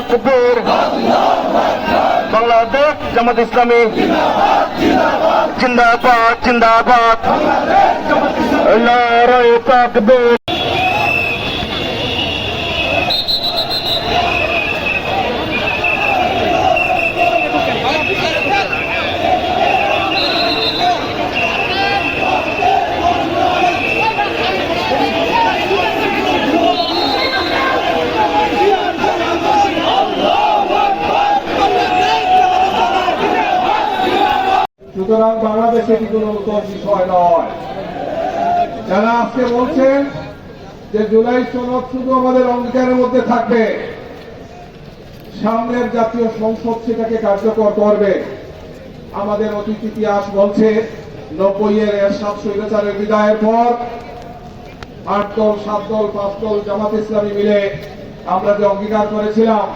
তাকবীর, বাংলাদেশ জামাত ইসলামী জিন্দাবাদ জিন্দাবাদ, নারায়ে তাকবীর। সুতরাং বাংলাদেশে এটি কোনো নতুন বিষয় নয়। যারা আজকে বলছেন যে জুলাই সনদ শুধু আমাদের অঙ্গীকারের মধ্যে থাকবে, সামনের জাতীয় সংসদ সেটাকে কার্যকর করবে। আমাদের অতীত ইতিহাস বলছে 90-এর এরশাদ স্বৈরাচারের বিদায়ের পর 8 দল 7 দল 5 দল জামাত ইসলামী মিলে আমরা যে অঙ্গীকার করেছিলাম,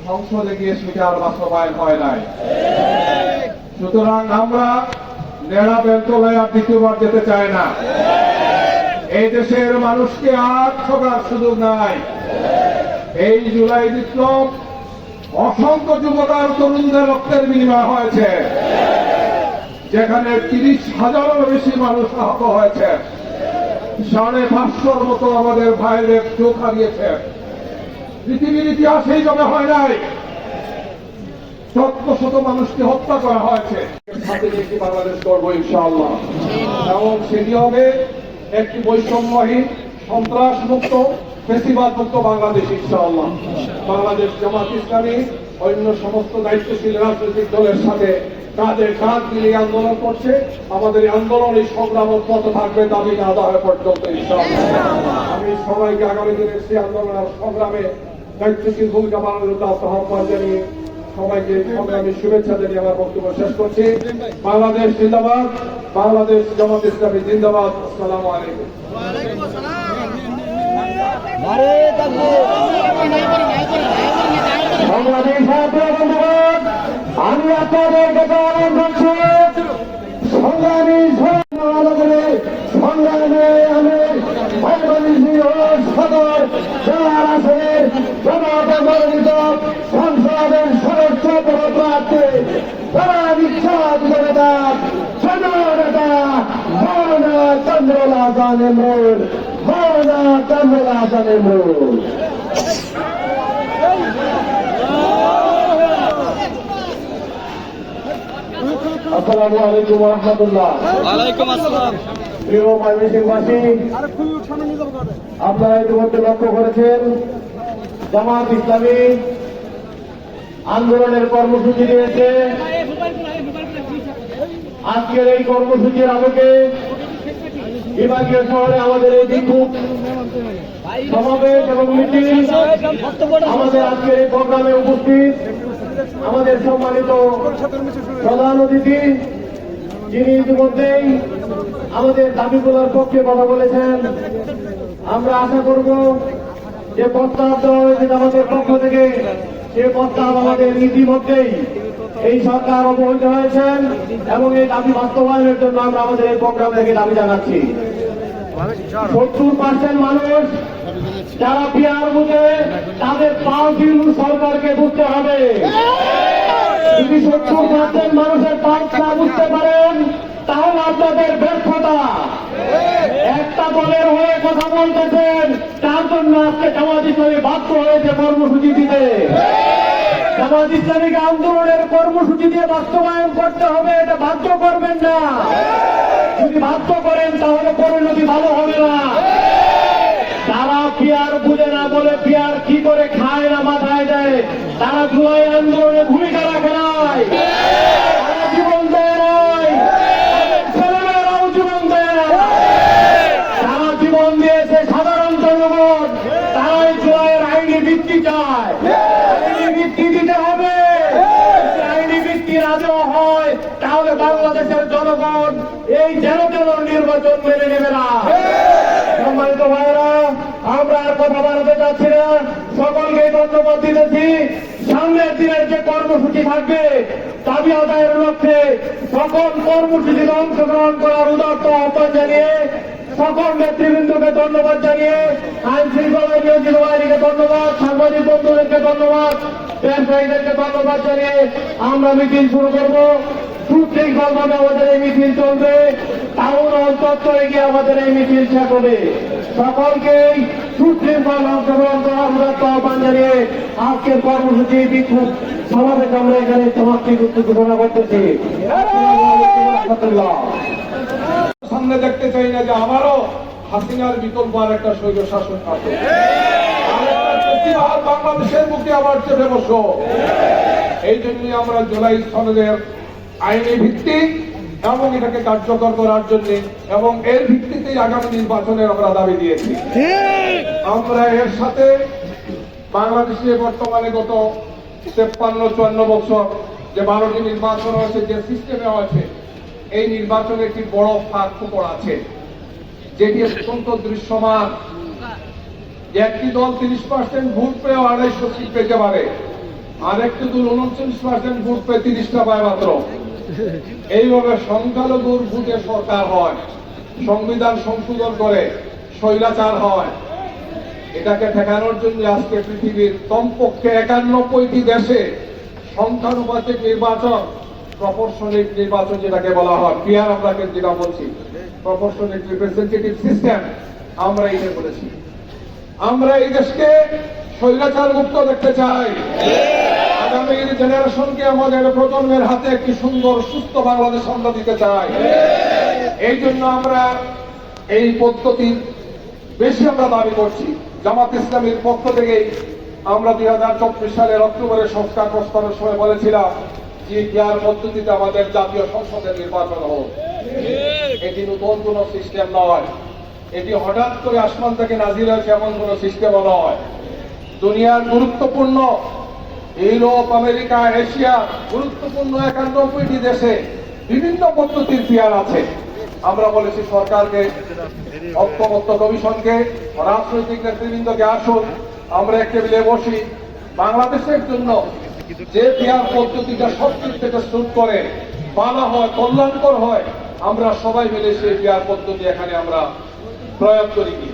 সংসদে গিয়ে সেটা আর বাস্তবায়ন হয় নাই। সুতরাং আমরা নেড়া বেলতলায় আর দ্বিতীয়বার যেতে চাই না। এই দেশের মানুষকে আর ঠকার সুযোগ নাই। এই জুলাই বিপ্লব অসংখ্য যুবকার তরুণদের রক্তের বিনিময় হয়েছে, যেখানে 30,000-এরও বেশি মানুষ আহত হয়েছে, 550-র মতো আমাদের ভাইদের চোখ হারিয়েছে। পৃথিবীর ইতিহাসে এইভাবে হয় নাই। শত মানুষকে হত্যা করা হয়েছে। বাংলাদেশ করব ইনশাআল্লাহ, এবং সেটি হবে একটি বৈষম্যহীন, সন্ত্রাস মুক্ত, ফ্যাসিবাদ মুক্ত বাংলাদেশ ইনশাআল্লাহ। বাংলাদেশ জামাত ইসলামী অন্য সমস্ত দায়িত্বশীল রাজনৈতিক দলের সাথে কাঁধে কাঁধ মিলিয়ে আন্দোলন করছে। আমাদের এই আন্দোলন, এই সংগ্রাম অব্যাহত থাকবে দাবি না আদায় পর্যন্ত ইনশাআল্লাহ। আমি সবাইকে আগামী দিনের সেই আন্দোলন সংগ্রামে দায়িত্বশীল ভূমিকা পালনের আহ্বান জানিয়ে সবাইকে সংগ্রামী শুভেচ্ছা জানিয়ে আমার বক্তব্য শেষ করছি। বাংলাদেশ জিন্দাবাদ, বাংলাদেশ জামাত ইসলামী জিন্দাবাদ। আসসালামু আলাইকুম। আমি আপনাদের কাছে অনুরোধ করছি, সংগ্রামী সংগ্রামে আমি সদর জেলার আসনের জনগণিত সংসদের সদস্য প্রার্থী তারা বিখ্যাত জনতা জননেতা মৌলানা কামরুল আহসান ইমরুল, মৌলানা কামরুল আহসান ইমরুল। আসসালামু আলাইকুম ওয়া রাহমাতুল্লাহ। ওয়ালাইকুম আসসালাম। প্রিয় ময়মনসিংহবাসী, আপনারা ইতিমধ্যে লক্ষ্য করেছেন জামাত ইসলামী আন্দোলনের কর্মসূচি দিয়েছে। আজকের এই কর্মসূচির আলোকে বিভাগীয় শহরে আমাদের এই বিক্ষোভ সমাবেশ এবং মিছিল, আমাদের আজকের এই প্রোগ্রামে উপস্থিত আমাদের সম্মানিত প্রধান অতিথি, যিনি ইতিমধ্যেই আমাদের দাবিগুলোর পক্ষে কথা বলেছেন। আমরা আশা করব যে প্রস্তাব দেওয়া হয়েছে আমাদের পক্ষ থেকে, সে প্রস্তাব আমাদের ইতিমধ্যেই এই সরকার অবহিত হয়েছেন এবং এই দাবি বাস্তবায়নের জন্য আমরা আমাদের এই প্রোগ্রাম থেকে দাবি জানাচ্ছি। 70% মানুষ যারা পিয়ার বুঝে, তাদের 5 দিন সরকারকে বুঝতে হবে। যদি 70% মানুষের পাঁচ না বুঝতে পারেন, তাহলে আপনাদের ব্যর্থতা। একটা দলের হয়ে কথা বলতেছেন, তার জন্য আজকে জামাত ইসলামী বাধ্য হয়েছে কর্মসূচি দিতে। জামাত ইসলামীকে আন্দোলনের কর্মসূচি দিয়ে বাস্তবায়ন করতে হবে, এটা বাধ্য করবেন না। যদি বাধ্য করেন তাহলে পরিণতি ভালো হবে না। তারা পিয়ার বুঝে না বলে পিয়ার কি করে খায় না মাথায় দেয়, তারা জুলাই আন্দোলনে ভূমিকা রাখে নাই, তারা জীবন দেয় নাই, ছেলেমেয়েরাও জীবন দেয় না। তারা জীবন দিয়েছে সাধারণ জনগণ, তারাই জুলাইয়ের আইনি ভিত্তি চায়। আইনি ভিত্তি দিতে হবে। আইনি ভিত্তি না দেওয়া হয় তাহলে বাংলাদেশের জনগণ এই যেন তেন নির্বাচন মেনে নেবে না। সম্মানিত ভাইরা, আমরা আর কথা বাড়াতে চাচ্ছি না, সকলকেই ধন্যবাদ দিতেছি। সামনের দিনের যে কর্মসূচি থাকবে, দাবি আদায়ের লক্ষ্যে সকল কর্মসূচিতে অংশগ্রহণ করার উদাত্ত আহ্বান জানিয়ে সকল নেতৃবৃন্দকে ধন্যবাদ জানিয়ে আইন শৃঙ্খলা নিয়োজিত বাহিনীকে ধন্যবাদ, সাংবাদিক বন্ধুদেরকে ধন্যবাদ, ব্যবসায়ীদেরকে ধন্যবাদ জানিয়ে আমরা মিছিল শুরু করব। সুশৃঙ্খলভাবে আমাদের এই মিছিল চলবে, টাউন হল চত্বরে গিয়ে আমাদের এই মিছিল শেষ হবে। সকলকেই সুশৃঙ্খল অংশগ্রহণ করার অনুরোধ আহ্বান জানিয়ে আজকের কর্মসূচি বিক্ষোভ সমাবেশ আমরা এখানে সমাপ্তি ঘোষণা করতেছি। সামনে দেখতে চাই না যে আবারও হাসিনার বিকল্প আর একটা স্বৈর শাসন থাকে, আর বাংলাদেশের মুখে আবার চেপে বসো। এই জন্যই আমরা জুলাই সনদের আইনি ভিত্তিক এবং এটাকে কার্যকর করার জন্য এবং এর ভিত্তিতেই আগামী নির্বাচনের আমরা দাবি দিয়েছি। আমরা এর সাথে বাংলাদেশে বর্তমানে গত 53-54 বছর যে 12টি নির্বাচন হয়েছে, যে সিস্টেমে হয়েছে, এই নির্বাচনে একটি বড় ফাঁক ফোকর আছে, যেটি অত্যন্ত দৃশ্যমান। যে একটি দল 30% ভোট পেয়ে 250 সিট পেতে পারে, আর একটি দল 39% ভোট পেয়ে 30টা পায় মাত্র। এইভাবে সংখ্যালঘুর ভোটে সরকার হয়, সংবিধান সংশোধন করে স্বৈরাচার হয়। এটাকে ঠেকানোর জন্য আজকে পৃথিবীর কমপক্ষে 91টি দেশে সংখ্যানুপাতিক নির্বাচন, প্রপোর্শনাল নির্বাচন যেটাকে বলা হয়, পিয়ার আপনাকে যেটা বলছি, প্রপোর্শনাল রিপ্রেজেন্টেটিভ সিস্টেম, আমরা এটা বলেছি। আমরা এই দেশকে স্বৈরাচার মুক্ত দেখতে চাই। আগামী জেনারেশনকে, আমাদের প্রজন্মের হাতে একটি সুন্দর সুস্থ বাংলাদেশ আমরা দিতে চাই। এই জন্য আমরা এই পদ্ধতির বেশি আমরা দাবি করছি। জামাত ইসলামীর পক্ষ থেকে আমরা 2024 সালের অক্টোবরে সংস্কার প্রস্তাবের সময় বলেছিলাম যে পিয়ার পদ্ধতিতে আমাদের জাতীয় সংসদের নির্বাচন হোক। এটি নতুন কোন সিস্টেম নয়, এটি হঠাৎ করে আসমান থেকে নাজিল হয়েছে এমন কোন সিস্টেম নয়। দুনিয়ার গুরুত্বপূর্ণ ইউরোপ, আমেরিকা, এশিয়া গুরুত্বপূর্ণ 91টি দেশে বিভিন্ন পদ্ধতির পিয়ার আছে। আমরা বলেছি সরকারকে, ঐক্যমত্য কমিশনকে, রাজনৈতিক নেতৃবৃন্দকে, আসুন আমরা এক টেবিলে বসি, বাংলাদেশের জন্য যে পিয়ার পদ্ধতিটা সবদিক থেকে শুট করে, ভালো হয়, কল্যাণকর হয়, আমরা সবাই মিলে সেই পিয়ার পদ্ধতি এখানে আমরা প্রয়োগ করি। কি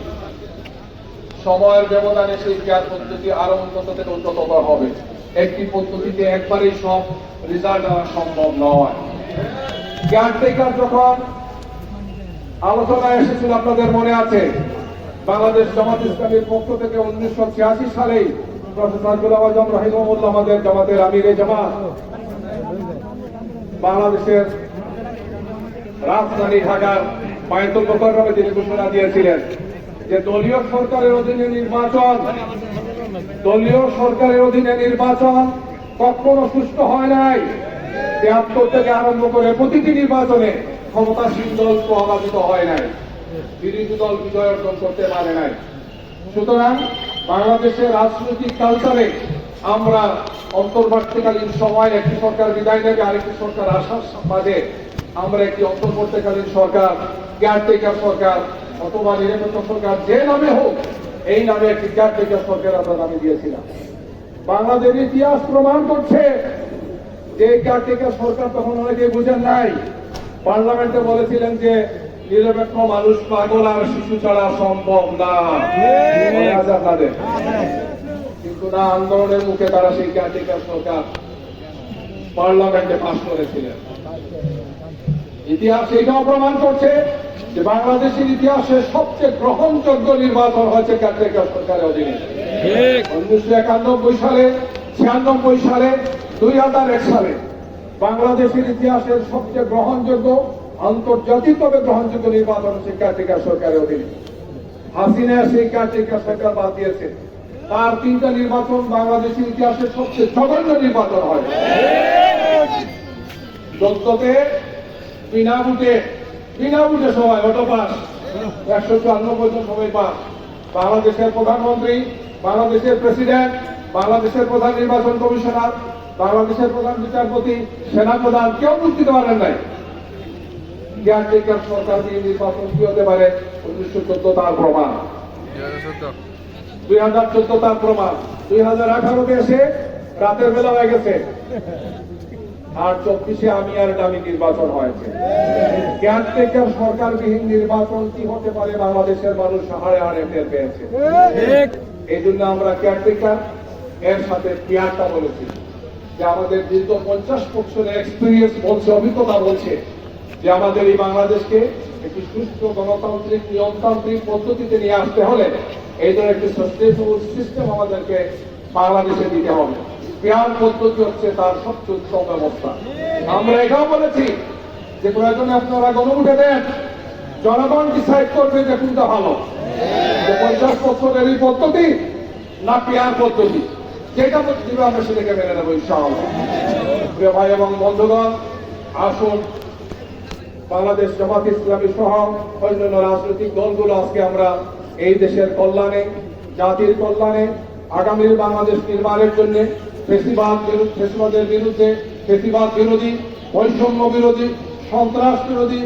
সময়ের ব্যবধানে সেই পিয়ার পদ্ধতি আরো উন্নত থেকে উন্নততর হবে। একটি পদ্ধতিতে একবারেই সব রেজাল্ট আনা সম্ভব নয়। কেয়ারটেকার যখন আলোচনায় এসেছিল, আপনাদের মনে আছে, বাংলাদেশ জামাত ইসলামীর পক্ষ থেকে 1986 সালেই প্রফেসর গোলাম আজম রহিমউল্লাহ, আমাদের জামাতের আমিরে জামাত, বাংলাদেশের রাজধানী ঢাকার বায়তুল মোকাররমে তিনি ঘোষণা দিয়েছিলেন যে দলীয় সরকারের অধীনে নির্বাচন কখনো সুষ্ঠু হয় নাই। 73 থেকে আরম্ভ করে প্রতিটি নির্বাচনে ক্ষমতাসীন দল প্রভাবিত হয় নাই, বিরোধী দল বিজয় অর্জন করতে পারে নাই। সুতরাং বাংলাদেশের রাজনৈতিক কালচারে আমরা অন্তর্বর্তীকালীন সময় একটি সরকার বিদায় নেবে, আরেকটি সরকার আসার বাদে আমরা একটি অন্তর্বর্তীকালীন সরকার, কেয়ারটেকার সরকার অথবা নিরপেক্ষ সরকার, যে নামে হোক, এই নামে একটি কেয়ারটেকার সরকার আমরা নামে দিয়েছিলাম। বাংলাদেশের ইতিহাস প্রমাণ করছে যে কেয়ারটেকার সরকার তখন অনেকে বুঝেন নাই। পার্লামেন্টে বলেছিলেন যে নিরপেক্ষ মানুষ, পাগল আর শিশু ছাড়া সম্ভব না, আপনাদের কিন্তু না, আন্দোলনের মুখে তারা সেই কেয়ারটেকার সরকার পার্লামেন্টে পাশ করেছিলেন। ইতিহাস এটাও প্রমাণ করছে যে বাংলাদেশের ইতিহাসে সবচেয়ে গ্রহণযোগ্য নির্বাচন হয়েছে কেয়ারটেকার সরকারের অধীনে। 1991 সালে, 96 সালে, 2001 সালে বাংলাদেশের ইতিহাসের সবচেয়ে গ্রহণযোগ্য, আন্তর্জাতিকভাবে গ্রহণযোগ্য নির্বাচন হচ্ছে কেয়ারটেকার সরকারের অধীনে। হাসিনা সেই কেয়ারটেকার সরকার বাদ দিয়েছে, তার 3টা নির্বাচন বাংলাদেশের ইতিহাসের সবচেয়ে জঘন্য নির্বাচন হয়। 14তে বিনা ভোটে সবাই অটো পাস, 194 জন সবাই পাস। বাংলাদেশের প্রধানমন্ত্রী, বাংলাদেশের প্রেসিডেন্ট, বাংলাদেশের প্রধান নির্বাচন কমিশনার, বাংলাদেশের প্রধান বিচারপতি, সেনাপ্রধান কেউ বুঝতে পারেন নাই। কেয়ারটেকার সরকার দিয়ে নির্বাচন কি হতে পারে? 1914 তার প্রমাণ, 2014 তার প্রমাণ। 2018-তে এসে রাতের বেলা হয়ে গেছে, আর 24-এ আমি আর ডামি নির্বাচন হয়েছে। কেয়ারটেকার সরকারবিহীন নির্বাচন কি হতে পারে বাংলাদেশের মানুষ হাড়ে হাড়ে টের পেয়েছে। এই জন্য আমরা কেয়ারটেকার এর সাথে কেয়ারটা বলেছি যে আমাদের দীর্ঘ 50 বছরের এক্সপিরিয়েন্স বলছে, অভিজ্ঞতা বলছে যে আমাদের এই বাংলাদেশকে একটি সুস্থ গণতান্ত্রিক নিয়মতান্ত্রিক পদ্ধতিতে নিয়ে আসতে হলে এই ধরনের একটি সাস্টেইনেবল সিস্টেম আমাদেরকে বাংলাদেশে দিতে হবে। পেয়ার পদ্ধতি হচ্ছে তার সবচেয়ে উত্তম ব্যবস্থা। আমরা এটাও বলেছি যে প্রয়োজনে আপনারা গণভোটে দেন, জনগণ ডিসাইড করবে যে কোনটা ভালো, যে 50 বছরের এই পদ্ধতি না পেয়ার পদ্ধতি, যেটা দিবে আমরা সেটাকে মেনে নেবো ইনশাআল্লাহ। প্রিয় ভাই এবং বন্ধুগণ, আসুন বাংলাদেশ জামাত ইসলামী সহ অন্যান্য রাজনৈতিক দলগুলো আজকে আমরা এই দেশের কল্যাণে, জাতির কল্যাণে, আগামীর বাংলাদেশ নির্মাণের জন্য ফেসিবাদের বিরুদ্ধে, ফেসিবাদ বিরোধী, বৈষম্য বিরোধী, সন্ত্রাস বিরোধী